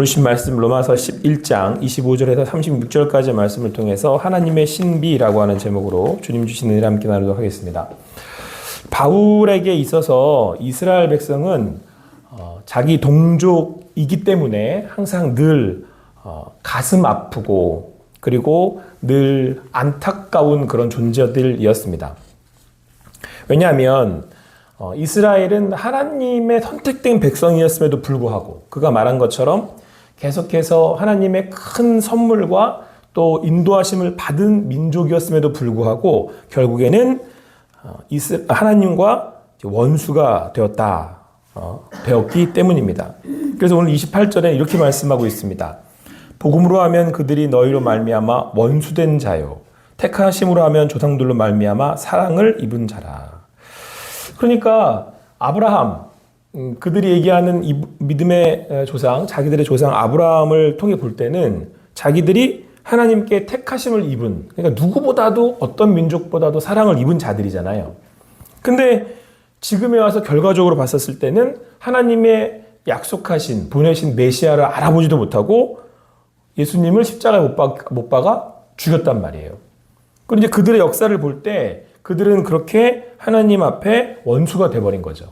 오신 말씀 로마서 11장 25절에서 36절까지의 말씀을 통해서 하나님의 신비라고 하는 제목으로 주님 주신 은혜를 함께 나누도록 하겠습니다. 바울에게 있어서 이스라엘 백성은 자기 동족이기 때문에 항상 늘 가슴 아프고 그리고 늘 안타까운 그런 존재들이었습니다. 왜냐하면 이스라엘은 하나님의 선택된 백성이었음에도 불구하고 그가 말한 것처럼 계속해서 하나님의 큰 선물과 또 인도하심을 받은 민족이었음에도 불구하고 결국에는 하나님과 원수가 되었기 때문입니다. 그래서 오늘 28절에 이렇게 말씀하고 있습니다. 복음으로 하면 그들이 너희로 말미암아 원수된 자요 택하심으로 하면 조상들로 말미암아 사랑을 입은 자라. 그러니까 아브라함 그들이 얘기하는 이 믿음의 조상, 자기들의 조상 아브라함을 통해 볼 때는 자기들이 하나님께 택하심을 입은, 그러니까 누구보다도 어떤 민족보다도 사랑을 입은 자들이잖아요. 근데 지금에 와서 결과적으로 봤었을 때는 하나님의 약속하신, 보내신 메시아를 알아보지도 못하고 예수님을 십자가에 못 박아 죽였단 말이에요. 그런데 그들의 역사를 볼 때 그들은 그렇게 하나님 앞에 원수가 돼버린 거죠.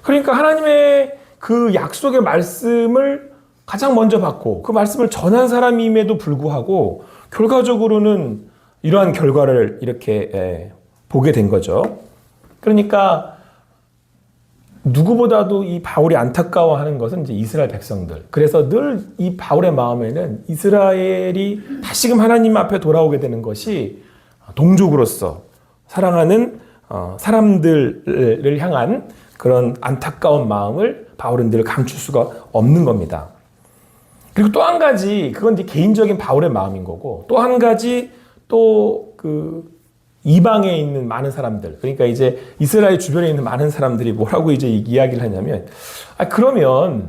그러니까 하나님의 그 약속의 말씀을 가장 먼저 받고 그 말씀을 전한 사람임에도 불구하고 결과적으로는 이러한 결과를 이렇게 보게 된 거죠. 그러니까 누구보다도 이 바울이 안타까워하는 것은 이제 이스라엘 백성들. 그래서 늘 이 바울의 마음에는 이스라엘이 다시금 하나님 앞에 돌아오게 되는 것이 동족으로서 사랑하는 사람들을 향한 그런 안타까운 마음을 바울은 늘 감출 수가 없는 겁니다. 그리고 또 한 가지, 그건 이제 개인적인 바울의 마음인 거고, 또 한 가지, 또 이방에 있는 많은 사람들, 그러니까 이제 이스라엘 주변에 있는 많은 사람들이 뭐라고 이제 이야기를 하냐면, 그러면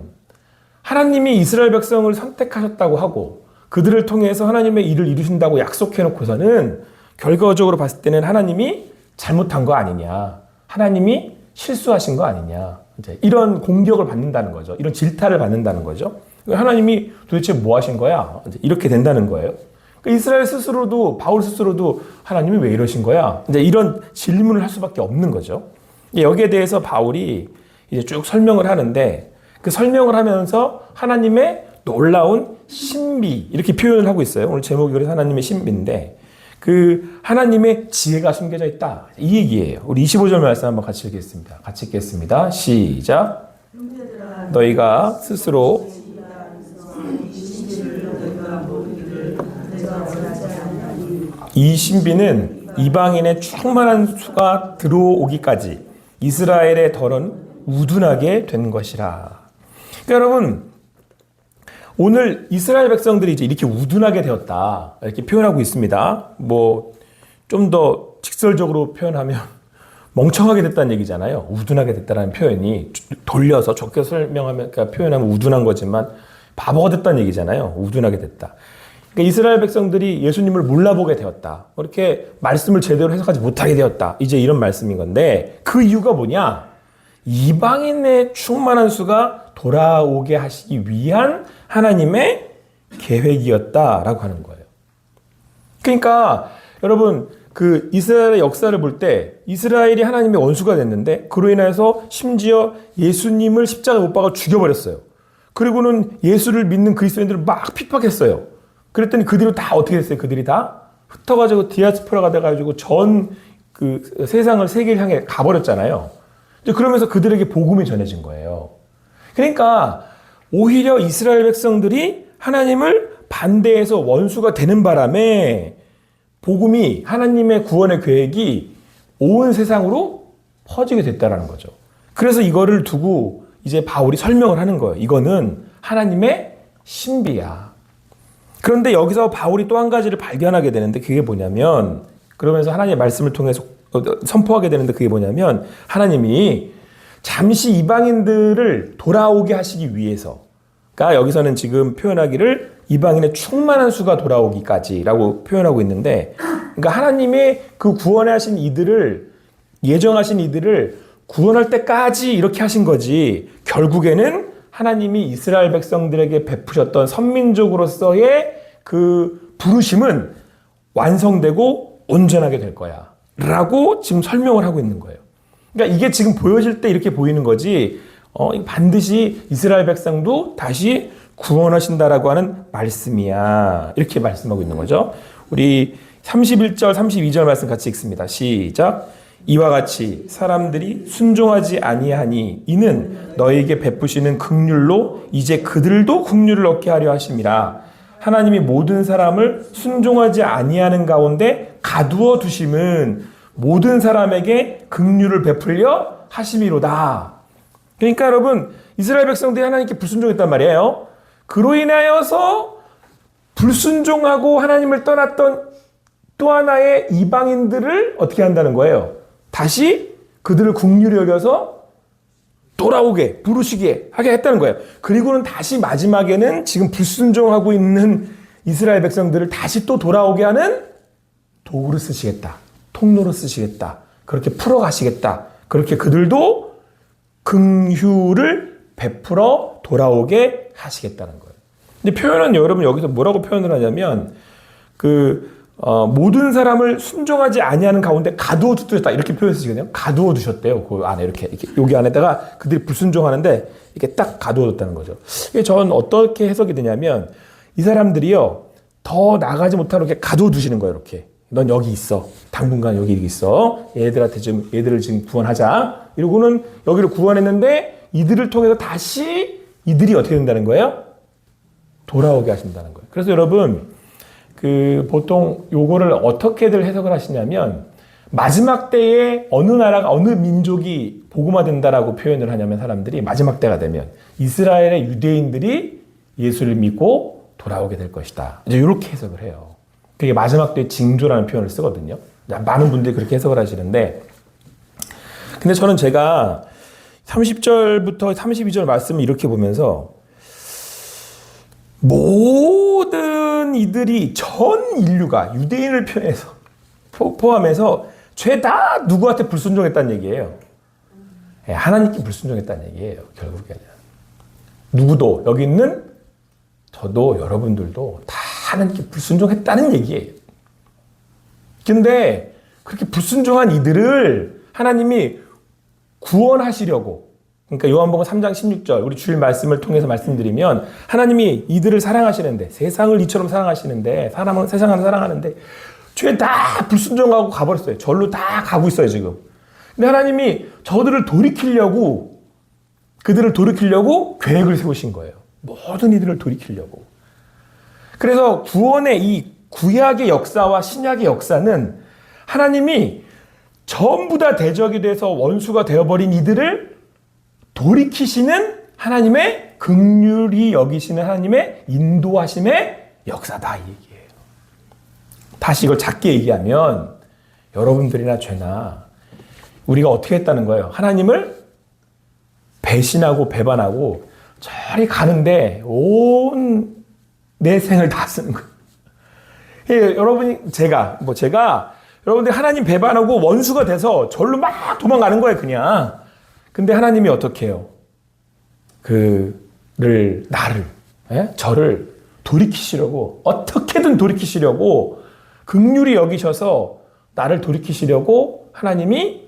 하나님이 이스라엘 백성을 선택하셨다고 하고, 그들을 통해서 하나님의 일을 이루신다고 약속해 놓고서는 결과적으로 봤을 때는 하나님이 잘못한 거 아니냐, 하나님이 실수하신 거 아니냐, 이제 이런 공격을 받는다는 거죠. 이런 질타를 받는다는 거죠. 하나님이 도대체 뭐 하신 거야? 이제 이렇게 된다는 거예요. 그러니까 이스라엘 스스로도, 바울 스스로도 하나님이 왜 이러신 거야? 이제 이런 질문을 할 수밖에 없는 거죠. 여기에 대해서 바울이 이제 쭉 설명을 하는데 그 설명을 하면서 하나님의 놀라운 신비, 이렇게 표현을 하고 있어요. 오늘 제목이 그래서 하나님의 신비인데 그 하나님의 지혜가 숨겨져 있다. 이 얘기예요. 우리 25절 말씀 한번 같이 읽겠습니다. 같이 읽겠습니다. 시작. 너희가 스스로 이 신비는 이방인의 충만한 수가 들어오기까지 이스라엘의 덜은 우둔하게 된 것이라. 그러니까 여러분, 오늘 이스라엘 백성들이 이제 이렇게 우둔하게 되었다, 이렇게 표현하고 있습니다. 뭐, 좀 더 직설적으로 표현하면 멍청하게 됐다는 얘기잖아요. 우둔하게 됐다는 표현이 돌려서 좋게 설명하면, 그러니까 표현하면 우둔한 거지만 바보가 됐다는 얘기잖아요. 우둔하게 됐다. 그러니까 이스라엘 백성들이 예수님을 몰라보게 되었다. 이렇게 말씀을 제대로 해석하지 못하게 되었다. 이제 이런 말씀인 건데 그 이유가 뭐냐? 이방인의 충만한 수가 돌아오게 하시기 위한 하나님의 계획이었다라고 하는 거예요. 그러니까 여러분, 그 이스라엘의 역사를 볼 때 이스라엘이 하나님의 원수가 됐는데 그로 인해서 심지어 예수님을 십자가에 못 박아 죽여버렸어요. 그리고는 예수를 믿는 그리스도인들을 막 핍박했어요. 그랬더니 그들이 다 어떻게 됐어요? 그들이 다 흩어가지고 디아스포라가 돼가지고 전 그 세상을, 세계를 향해 가버렸잖아요. 그러면서 그들에게 복음이 전해진 거예요. 그러니까 오히려 이스라엘 백성들이 하나님을 반대해서 원수가 되는 바람에 복음이, 하나님의 구원의 계획이 온 세상으로 퍼지게 됐다라는 거죠. 그래서 이거를 두고 이제 바울이 설명을 하는 거예요. 이거는 하나님의 신비야. 그런데 여기서 바울이 또 한 가지를 발견하게 되는데 그게 뭐냐면, 그러면서 하나님의 말씀을 통해서 선포하게 되는데 그게 뭐냐면, 하나님이 잠시 이방인들을 돌아오게 하시기 위해서, 그러니까 여기서는 지금 표현하기를 이방인의 충만한 수가 돌아오기까지라고 표현하고 있는데, 그러니까 하나님의 그 구원하신 이들을, 예정하신 이들을 구원할 때까지 이렇게 하신 거지, 결국에는 하나님이 이스라엘 백성들에게 베푸셨던 선민족으로서의 그 부르심은 완성되고 온전하게 될 거야. 라고 지금 설명을 하고 있는 거예요. 그러니까 이게 지금 보여질 때 이렇게 보이는 거지, 반드시 이스라엘 백성도 다시 구원하신다라고 하는 말씀이야. 이렇게 말씀하고 있는 거죠. 우리 31절, 32절 말씀 같이 읽습니다. 시작. 이와 같이 사람들이 순종하지 아니하니 이는 너에게 베푸시는 긍휼로 이제 그들도 긍휼을 얻게 하려 하심이라. 하나님이 모든 사람을 순종하지 아니하는 가운데 가두어 두심은 모든 사람에게 긍휼을 베풀려 하심이로다. 그러니까 여러분, 이스라엘 백성들이 하나님께 불순종했단 말이에요. 그로 인하여서 불순종하고 하나님을 떠났던 또 하나의 이방인들을 어떻게 한다는 거예요? 다시 그들을 긍휼히 여겨서 돌아오게, 부르시게 하게 했다는 거예요. 그리고는 다시 마지막에는 지금 불순종하고 있는 이스라엘 백성들을 다시 또 돌아오게 하는 도구로 쓰시겠다. 통로로 쓰시겠다. 그렇게 풀어가시겠다. 그렇게 그들도 긍휼을 베풀어 돌아오게 하시겠다는 거예요. 근데 표현은 여러분 여기서 뭐라고 표현을 하냐면 모든 사람을 순종하지 아니하는 가운데 가두어 두셨다 이렇게 표현 쓰시거든요. 가두어 두셨대요. 그 안에 이렇게 여기 안에다가 그들이 불순종하는데 이렇게 딱 가두어 뒀다는 거죠. 이게 전 어떻게 해석이 되냐면 이 사람들이요 더 나가지 못하고 이렇게 가두어 두시는 거예요. 이렇게 넌 여기 있어. 당분간 여기 있어. 얘들을 지금 구원하자. 이러고는 여기를 구원했는데 이들을 통해서 다시 이들이 어떻게 된다는 거예요? 돌아오게 하신다는 거예요. 그래서 여러분 보통 요거를 어떻게들 해석을 하시냐면 마지막 때에 어느 나라가 어느 민족이 복음화된다라고 표현을 하냐면 사람들이 마지막 때가 되면 이스라엘의 유대인들이 예수를 믿고 돌아오게 될 것이다. 이제 이렇게 해석을 해요. 그게 마지막 때의 징조라는 표현을 쓰거든요. 많은 분들이 그렇게 해석을 하시는데 근데 저는 제가 30절부터 32절 말씀을 이렇게 보면서 모든 이들이 전 인류가 유대인을 포함해서 죄 다 누구한테 불순종했다는 얘기예요. 하나님께 불순종했다는 얘기예요. 결국에는. 누구도 여기 있는 저도 여러분들도 다 하나님께 불순종했다는 얘기예요. 근데 그렇게 불순종한 이들을 하나님이 구원하시려고 그러니까 요한복음 3장 16절 우리 주일 말씀을 통해서 말씀드리면 하나님이 이들을 사랑하시는데 세상을 이처럼 사랑하시는데 사람은 세상을 사랑하는데 죄 다 불순종하고 가버렸어요. 절로 다 가고 있어요 지금. 근데 하나님이 그들을 돌이키려고 계획을 세우신 거예요. 모든 이들을 돌이키려고. 그래서 구원의 이 구약의 역사와 신약의 역사는 하나님이 전부 다 대적이 돼서 원수가 되어버린 이들을 돌이키시는 하나님의 긍휼히 여기시는 하나님의 인도하심의 역사다 이 얘기예요. 다시 이걸 작게 얘기하면 여러분들이나 죄나 우리가 어떻게 했다는 거예요? 하나님을 배신하고 배반하고 저리 가는데 온 내 생을 다 쓰는 거예요. 여러분이 제가 여러분들이 하나님 배반하고 원수가 돼서 절로 막 도망가는 거예요 그냥. 근데 하나님이 어떻게 해요? 저를 돌이키시려고 어떻게든 돌이키시려고 긍휼히 여기셔서 나를 돌이키시려고 하나님이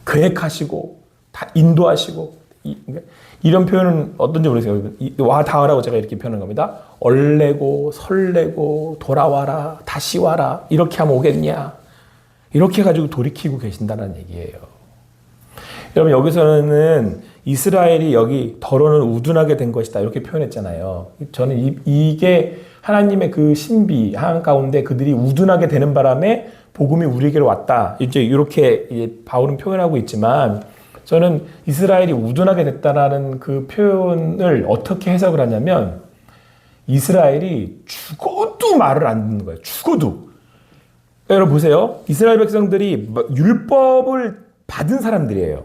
계획하시고 다 인도하시고 이런 표현은 어떤지 모르겠어요. 와 닿으라고 제가 이렇게 표현한 겁니다. 얼레고 설레고 돌아와라 다시 와라 이렇게 하면 오겠냐 이렇게 해가지고 돌이키고 계신다는 얘기예요. 여러분 여기서는 이스라엘이 여기 더러는 우둔하게 된 것이다 이렇게 표현했잖아요. 저는 이게 하나님의 그 신비 한가운데 그들이 우둔하게 되는 바람에 복음이 우리에게로 왔다 이제 이렇게 바울은 표현하고 있지만 저는 이스라엘이 우둔하게 됐다라는 그 표현을 어떻게 해석을 하냐면 이스라엘이 죽어도 말을 안 듣는 거예요. 죽어도. 여러분 보세요. 이스라엘 백성들이 율법을 받은 사람들이에요.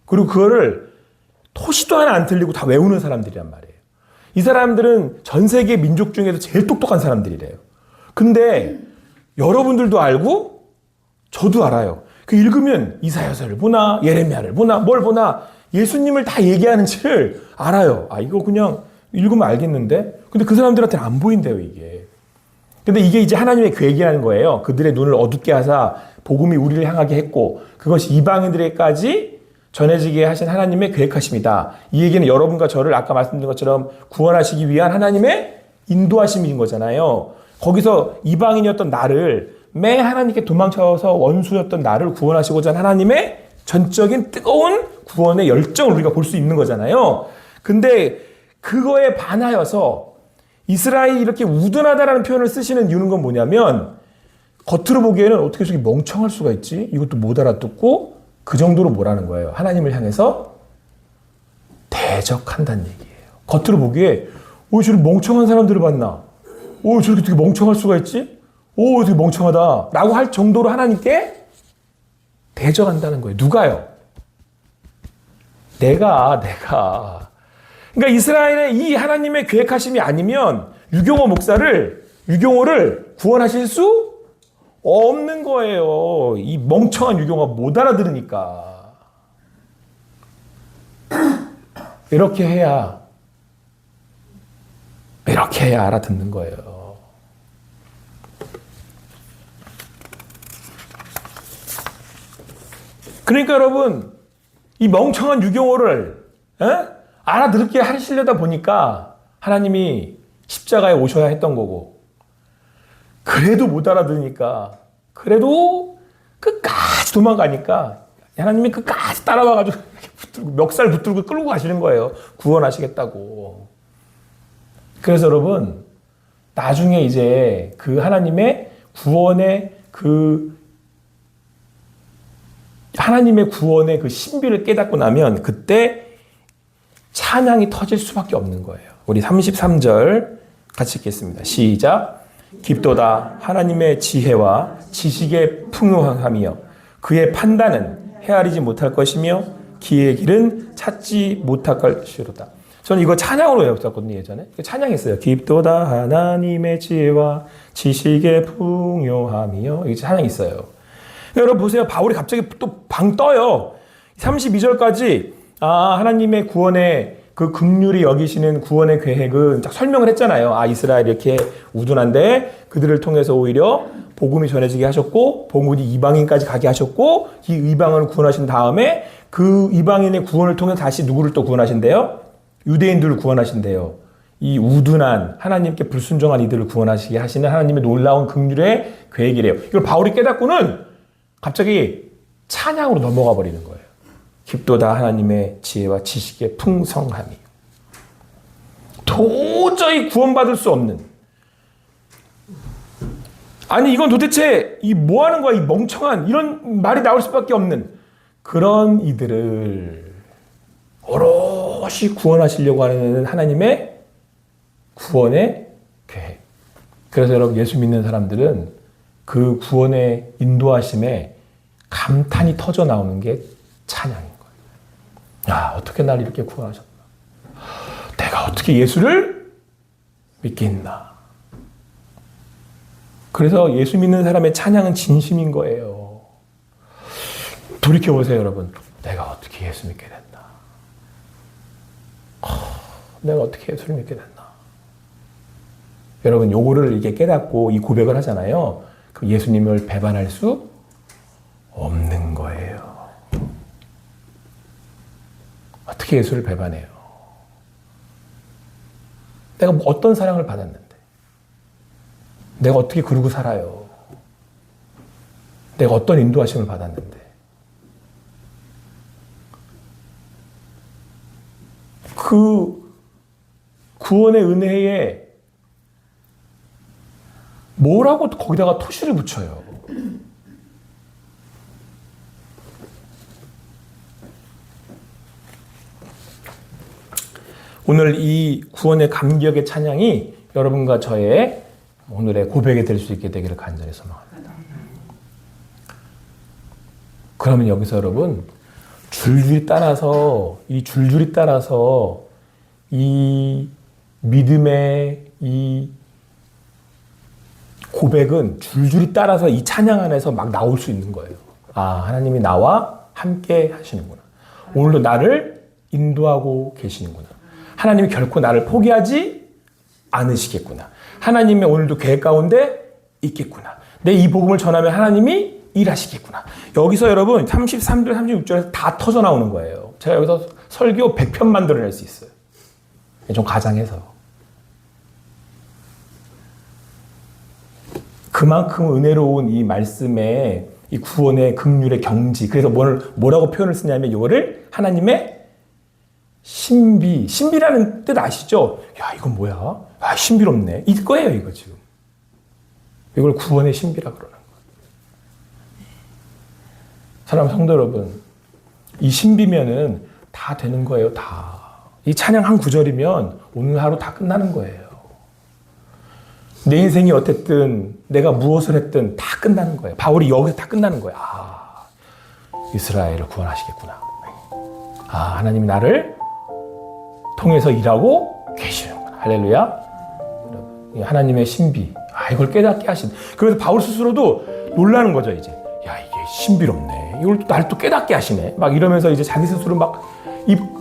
그리고 그거를 토시도 하나 안 틀리고 다 외우는 사람들이란 말이에요. 이 사람들은 전 세계 민족 중에서 제일 똑똑한 사람들이래요. 근데 여러분들도 알고 저도 알아요. 그 읽으면 이사야서를 보나 예레미야를 보나 뭘 보나 예수님을 다 얘기하는지를 알아요. 아, 이거 그냥 읽으면 알겠는데? 근데 그 사람들한테는 안 보인대요, 이게. 근데 이게 이제 하나님의 계획이라는 거예요. 그들의 눈을 어둡게 하사 복음이 우리를 향하게 했고 그것이 이방인들에게까지 전해지게 하신 하나님의 계획하심이다. 이 얘기는 여러분과 저를 아까 말씀드린 것처럼 구원하시기 위한 하나님의 인도하심인 거잖아요. 거기서 이방인이었던 나를 매 하나님께 도망쳐서 원수였던 나를 구원하시고자 하는 하나님의 전적인 뜨거운 구원의 열정을 우리가 볼 수 있는 거잖아요. 근데 그거에 반하여서 이스라엘이 이렇게 우둔하다라는 표현을 쓰시는 이유는 건 뭐냐면 겉으로 보기에는 어떻게 저렇게 멍청할 수가 있지? 이것도 못 알아듣고 그 정도로 뭐라는 거예요? 하나님을 향해서 대적한다는 얘기예요. 겉으로 보기에 저렇게 멍청한 사람들을 봤나? 저렇게 되게 멍청할 수가 있지? 되게 멍청하다 라고 할 정도로 하나님께 대적한다는 거예요. 누가요? 내가. 그러니까 이스라엘의 이 하나님의 계획하심이 아니면 유경호를 구원하실 수 없는 거예요. 이 멍청한 유경호가 못 알아들으니까. 이렇게 해야 알아듣는 거예요. 그러니까 여러분, 이 멍청한 유경호를 알아듣게 하시려다 보니까 하나님이 십자가에 오셔야 했던 거고, 그래도 못 알아들으니까, 그래도 끝까지 도망가니까 하나님이 끝까지 따라와가지고 멱살 붙들고 끌고 가시는 거예요. 구원하시겠다고. 그래서 여러분, 나중에 이제 그 하나님의 구원의 하나님의 구원의 그 신비를 깨닫고 나면 그때 찬양이 터질 수밖에 없는 거예요. 우리 33절 같이 읽겠습니다. 시작. 깊도다 하나님의 지혜와 지식의 풍요함이여 그의 판단은 헤아리지 못할 것이며 기의 길은 찾지 못할 것이로다. 저는 이거 찬양으로 외웠었거든요, 예전에. 찬양했어요. 깊도다 하나님의 지혜와 지식의 풍요함이여. 이게 찬양이 있어요. 여러분 보세요. 바울이 갑자기 또 방 떠요. 32절까지 하나님의 구원의 그 긍휼히 여기시는 구원의 계획은 딱 설명을 했잖아요. 이스라엘이 이렇게 우둔한데 그들을 통해서 오히려 복음이 전해지게 하셨고 복음이 이방인까지 가게 하셨고 이 이방인을 구원하신 다음에 그 이방인의 구원을 통해 다시 누구를 또 구원하신대요? 유대인들을 구원하신대요. 이 우둔한 하나님께 불순종한 이들을 구원하시게 하시는 하나님의 놀라운 긍휼의 계획이래요. 이걸 바울이 깨닫고는 갑자기 찬양으로 넘어가 버리는 거예요. 깊도다 하나님의 지혜와 지식의 풍성함이. 도저히 구원받을 수 없는. 아니 이건 도대체 이 뭐 하는 거야? 이 멍청한 이런 말이 나올 수밖에 없는 그런 이들을 오롯이 구원하시려고 하는 하나님의 구원의 계획. 그래서 여러분 예수 믿는 사람들은 그 구원의 인도하심에 감탄이 터져 나오는 게 찬양인 거예요. 야, 어떻게 날 이렇게 구원하셨나? 내가 어떻게 예수를 믿겠나? 그래서 예수 믿는 사람의 찬양은 진심인 거예요. 돌이켜보세요, 여러분. 내가 어떻게 예수 믿게 됐나? 내가 어떻게 예수를 믿게 됐나? 여러분, 요거를 이렇게 깨닫고 이 고백을 하잖아요. 그 예수님을 배반할 수 없는 거예요. 어떻게 예수를 배반해요? 내가 어떤 사랑을 받았는데? 내가 어떻게 그러고 살아요? 내가 어떤 인도하심을 받았는데? 그 구원의 은혜에 뭐라고 거기다가 토시를 붙여요? 오늘 이 구원의 감격의 찬양이 여러분과 저의 오늘의 고백이 될 수 있게 되기를 간절히 소망합니다. 그러면 여기서 여러분 줄줄이 따라서 이 믿음의 이 고백은 줄줄이 따라서 이 찬양 안에서 막 나올 수 있는 거예요. 하나님이 나와 함께 하시는구나. 오늘도 나를 인도하고 계시는구나. 하나님이 결코 나를 포기하지 않으시겠구나. 하나님의 오늘도 계획 가운데 있겠구나. 내 이 복음을 전하면 하나님이 일하시겠구나. 여기서 여러분 33절, 36절에서 다 터져 나오는 거예요. 제가 여기서 설교 100편 만들어낼 수 있어요. 좀 가장해서. 그만큼 은혜로운 이 말씀의 이 구원의 긍휼의 경지. 그래서 뭐라고 표현을 쓰냐면 이거를 하나님의 신비. 신비라는 뜻 아시죠? 야, 이건 뭐야? 아, 신비롭네. 이거예요, 이거 지금. 이걸 구원의 신비라 그러는 거예요. 사랑하는 성도 여러분, 이 신비면은 다 되는 거예요, 다. 이 찬양 한 구절이면 오늘 하루 다 끝나는 거예요. 내 인생이 어땠든 내가 무엇을 했든 다 끝나는 거예요. 바울이 여기서 다 끝나는 거예요. 아, 이스라엘을 구원하시겠구나. 아, 하나님이 나를 통해서 일하고 계시는구나. 할렐루야. 하나님의 신비. 아, 이걸 깨닫게 하신. 그래서 바울 스스로도 놀라는 거죠, 이제. 야, 이게 신비롭네. 이걸 또 날 또 깨닫게 하시네. 막 이러면서 이제 자기 스스로 막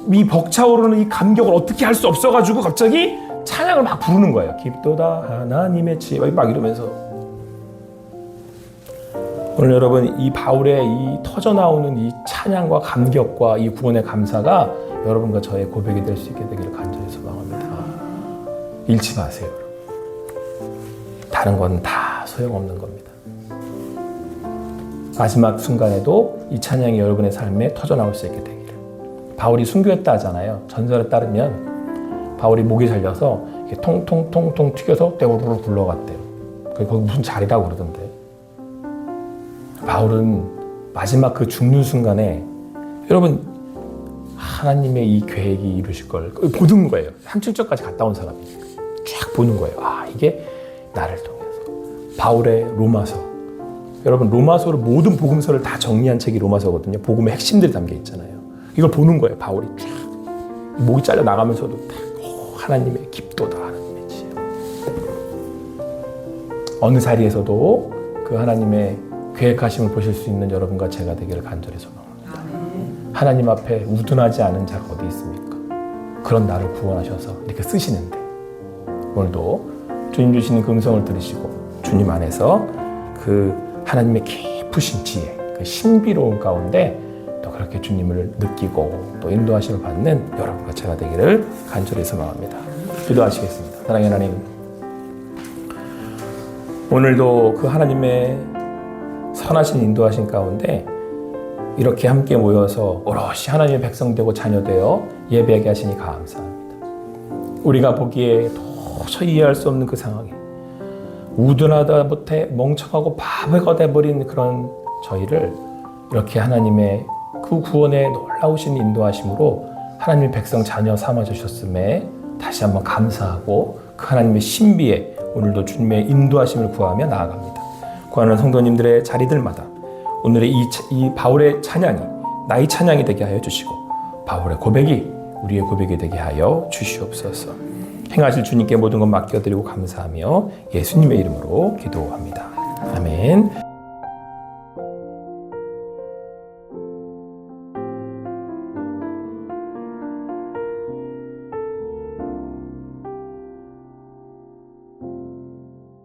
이 벅차오르는 이 감격을 어떻게 할 수 없어가지고 갑자기 찬양을 막 부르는 거예요. 깊도다 하나님의 지혜 막 이러면서. 오늘 여러분 이 바울의 이 터져 나오는 이 찬양과 감격과 이 구원의 감사가 여러분과 저의 고백이 될 수 있게 되기를 간절히 소망합니다. 잃지 마세요. 다른 건 다 소용없는 겁니다. 마지막 순간에도 이 찬양이 여러분의 삶에 터져 나올 수 있게 되기를. 바울이 순교했다 하잖아요. 전설에 따르면 바울이 목이 잘려서 이렇게 통통통통 튀겨서 떼우르르 굴러갔대요. 거기 무슨 자리라고 그러던데. 바울은 마지막 그 죽는 순간에 여러분 하나님의 이 계획이 이루실 걸 보는 거예요. 37절까지 갔다 온 사람이 쫙 보는 거예요. 아, 이게 나를 통해서. 바울의 로마서. 여러분 로마서로 모든 복음서를 다 정리한 책이 로마서거든요. 복음의 핵심들이 담겨 있잖아요. 이걸 보는 거예요. 바울이 쫙 목이 잘려 나가면서도 딱 하나님의 깊도다 하나님의 지혜. 어느 자리에서도 그 하나님의 계획하심을 보실 수 있는 여러분과 제가 되기를 간절히 소망합니다. 하나님 앞에 우둔하지 않은 자가 어디 있습니까? 그런 나를 구원하셔서 이렇게 쓰시는데 오늘도 주님 주시는 그 음성을 들으시고 주님 안에서 그 하나님의 깊으신 지혜, 그 신비로운 가운데 또 그렇게 주님을 느끼고 또 인도하심을 받는 여러분과 제가 되기를 간절히 소망합니다. 기도하시겠습니다. 사랑의 하나님, 오늘도 그 하나님의 선하신 인도하신 가운데 이렇게 함께 모여서 오롯이 하나님의 백성 되고 자녀 되어 예배하게 하시니 감사합니다. 우리가 보기에 도저히 이해할 수 없는 그 상황에 우둔하다 못해 멍청하고 바보가 돼버린 그런 저희를 이렇게 하나님의 그 구원의 놀라우신 인도하심으로 하나님의 백성 자녀 삼아주셨음에 다시 한번 감사하고 그 하나님의 신비에 오늘도 주님의 인도하심을 구하며 나아갑니다. 구하는 성도님들의 자리들마다 오늘의 이 바울의 찬양이 나의 찬양이 되게 하여 주시고 바울의 고백이 우리의 고백이 되게 하여 주시옵소서. 행하실 주님께 모든 것 맡겨드리고 감사하며 예수님의 이름으로 기도합니다. 아멘.